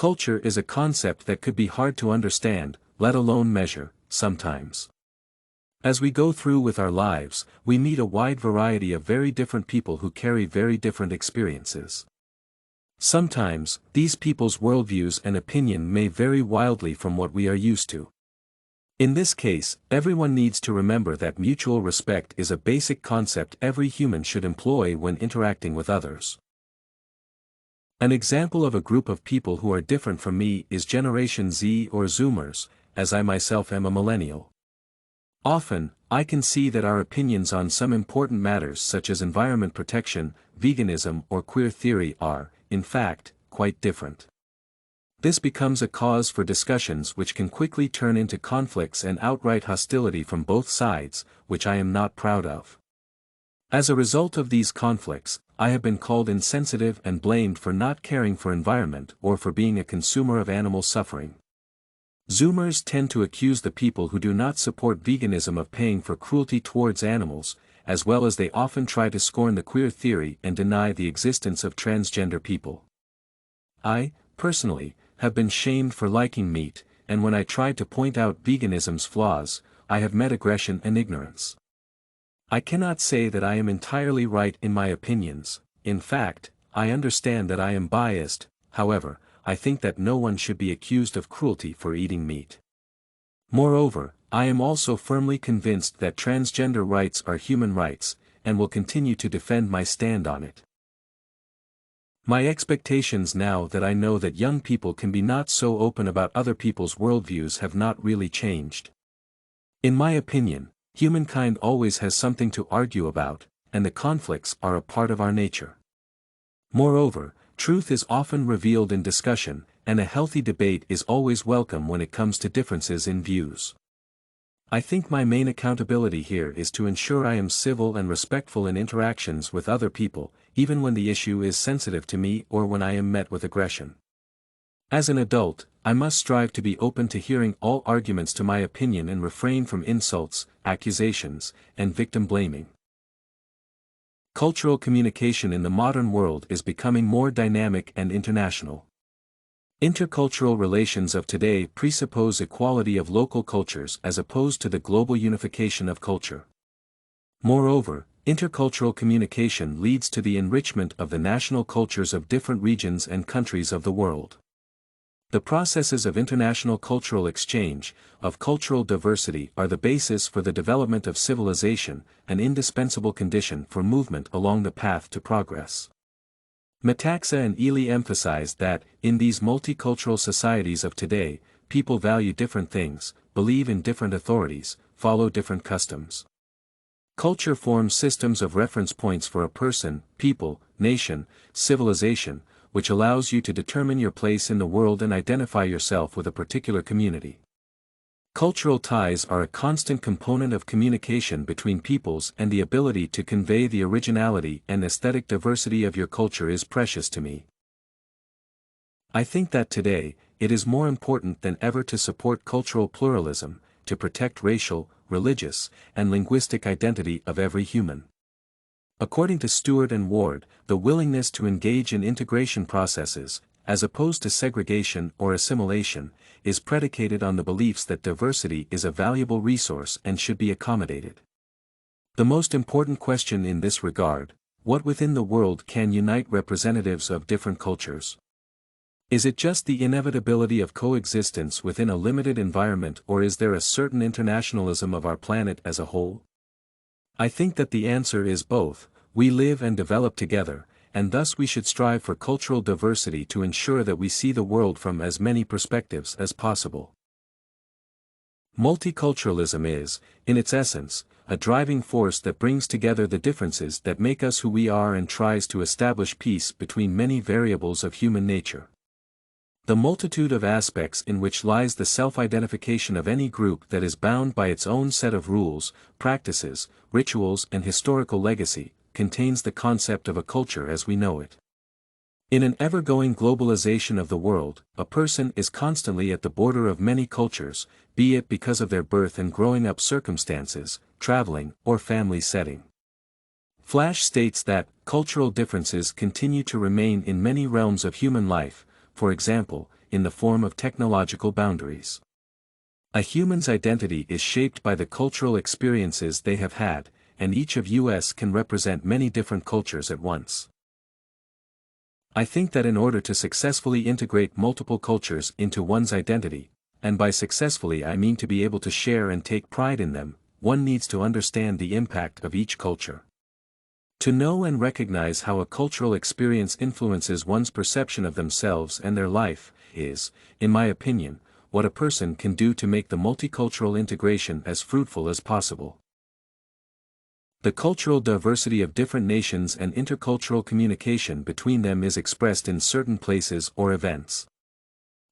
Culture is a concept that could be hard to understand, let alone measure, sometimes. As we go through with our lives, we meet a wide variety of very different people who carry very different experiences. Sometimes, these people's worldviews and opinion may vary wildly from what we are used to. In this case, everyone needs to remember that mutual respect is a basic concept every human should employ when interacting with others. An example of a group of people who are different from me is Generation Z or Zoomers, as I myself am a millennial. Often, I can see that our opinions on some important matters such as environment protection, veganism or queer theory are, in fact, quite different. This becomes a cause for discussions which can quickly turn into conflicts and outright hostility from both sides, which I am not proud of. As a result of these conflicts, I have been called insensitive and blamed for not caring for environment or for being a consumer of animal suffering. Zoomers tend to accuse the people who do not support veganism of paying for cruelty towards animals, as well as they often try to scorn the queer theory and deny the existence of transgender people. I, personally, have been shamed for liking meat, and when I tried to point out veganism's flaws, I have met aggression and ignorance. I cannot say that I am entirely right in my opinions. In fact, I understand that I am biased. However, I think that no one should be accused of cruelty for eating meat. Moreover, I am also firmly convinced that transgender rights are human rights, and will continue to defend my stand on it. My expectations now that I know that young people can be not so open about other people's worldviews have not really changed. In my opinion, humankind always has something to argue about, and the conflicts are a part of our nature. Moreover, truth is often revealed in discussion, and a healthy debate is always welcome when it comes to differences in views. I think my main accountability here is to ensure I am civil and respectful in interactions with other people, even when the issue is sensitive to me or when I am met with aggression. As an adult, I must strive to be open to hearing all arguments to my opinion and refrain from insults, accusations, and victim blaming. Cultural communication in the modern world is becoming more dynamic and international. Intercultural relations of today presuppose equality of local cultures as opposed to the global unification of culture. Moreover, intercultural communication leads to the enrichment of the national cultures of different regions and countries of the world. The processes of international cultural exchange, of cultural diversity are the basis for the development of civilization, an indispensable condition for movement along the path to progress. Metaxa and Ely emphasized that, in these multicultural societies of today, people value different things, believe in different authorities, follow different customs. Culture forms systems of reference points for a person, people, nation, civilization, which allows you to determine your place in the world and identify yourself with a particular community. Cultural ties are a constant component of communication between peoples, and the ability to convey the originality and aesthetic diversity of your culture is precious to me. I think that today, it is more important than ever to support cultural pluralism, to protect racial, religious, and linguistic identity of every human. According to Stuart and Ward, the willingness to engage in integration processes, as opposed to segregation or assimilation, is predicated on the beliefs that diversity is a valuable resource and should be accommodated. The most important question in this regard: what within the world can unite representatives of different cultures? Is it just the inevitability of coexistence within a limited environment, or is there a certain internationalism of our planet as a whole? I think that the answer is both. We live and develop together, and thus we should strive for cultural diversity to ensure that we see the world from as many perspectives as possible. Multiculturalism is, in its essence, a driving force that brings together the differences that make us who we are and tries to establish peace between many variables of human nature. The multitude of aspects in which lies the self-identification of any group that is bound by its own set of rules, practices, rituals and historical legacy, contains the concept of a culture as we know it. In an ever-going globalization of the world, a person is constantly at the border of many cultures, be it because of their birth and growing up circumstances, traveling, or family setting. Flache states that, cultural differences continue to remain in many realms of human life, for example, in the form of technological boundaries. A human's identity is shaped by the cultural experiences they have had, and each of us can represent many different cultures at once. I think that in order to successfully integrate multiple cultures into one's identity, and by successfully I mean to be able to share and take pride in them, one needs to understand the impact of each culture. To know and recognize how a cultural experience influences one's perception of themselves and their life is, in my opinion, what a person can do to make the multicultural integration as fruitful as possible. The cultural diversity of different nations and intercultural communication between them is expressed in certain places or events.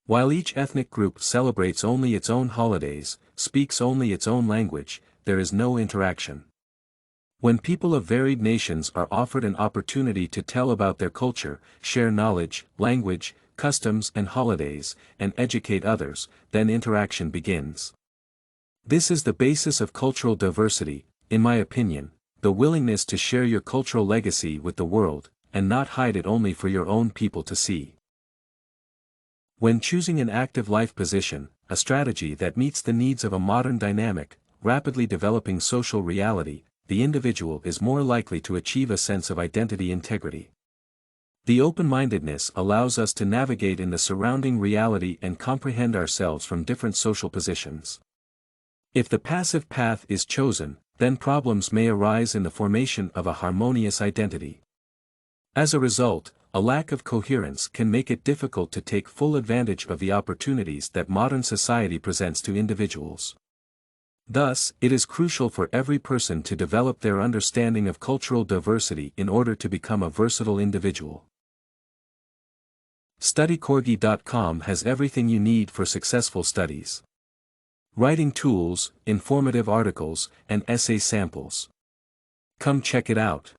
While each ethnic group celebrates only its own holidays, speaks only its own language, there is no interaction. When people of varied nations are offered an opportunity to tell about their culture, share knowledge, language, customs and holidays, and educate others, then interaction begins. This is the basis of cultural diversity, in my opinion, the willingness to share your cultural legacy with the world, and not hide it only for your own people to see. When choosing an active life position, a strategy that meets the needs of a modern dynamic, rapidly developing social reality, the individual is more likely to achieve a sense of identity integrity. The open-mindedness allows us to navigate in the surrounding reality and comprehend ourselves from different social positions. If the passive path is chosen, then problems may arise in the formation of a harmonious identity. As a result, a lack of coherence can make it difficult to take full advantage of the opportunities that modern society presents to individuals. Thus, it is crucial for every person to develop their understanding of cultural diversity in order to become a versatile individual. StudyCorgi.com has everything you need for successful studies. Writing tools, informative articles, and essay samples. Come check it out.